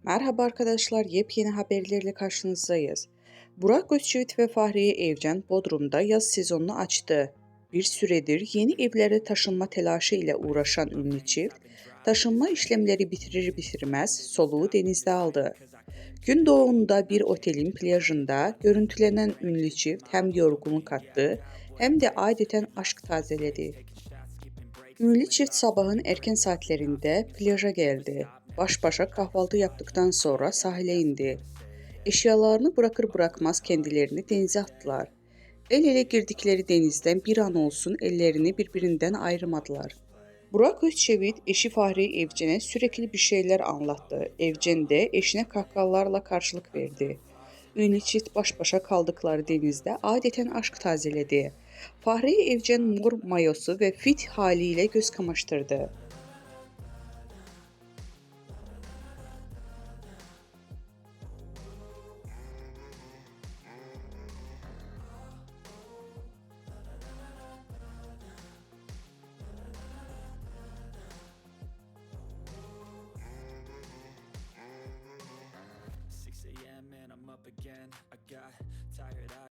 Merhaba arkadaşlar, yepyeni haberlerle karşınızdayız. Burak Özçivit ve Fahriye Evcen Bodrum'da yaz sezonunu açtı. Bir süredir yeni evlere taşınma telaşı ile uğraşan ünlü çift, taşınma işlemleri bitirir bitirmez soluğu denizde aldı. Gün doğumunda bir otelin plajında görüntülenen ünlü çift hem yorgunluk attı hem de adeten aşk tazeledi. Ünlü çift sabahın erken saatlerinde plaja geldi. Baş başa kahvaltı yaptıktan sonra sahile indi. Eşyalarını bırakır bırakmaz kendilerini denize attılar. El ele girdikleri denizden bir an olsun ellerini birbirinden ayırmadılar. Burak Özçivit eşi Fahriye Evcen'e sürekli bir şeyler anlattı. Evcen de eşine kahkahalarla karşılık verdi. Ünlü çift baş başa kaldıkları denizde adeten aşk tazeledi. Fahriye Evcen mor mayosu ve fit haliyle göz kamaştırdı.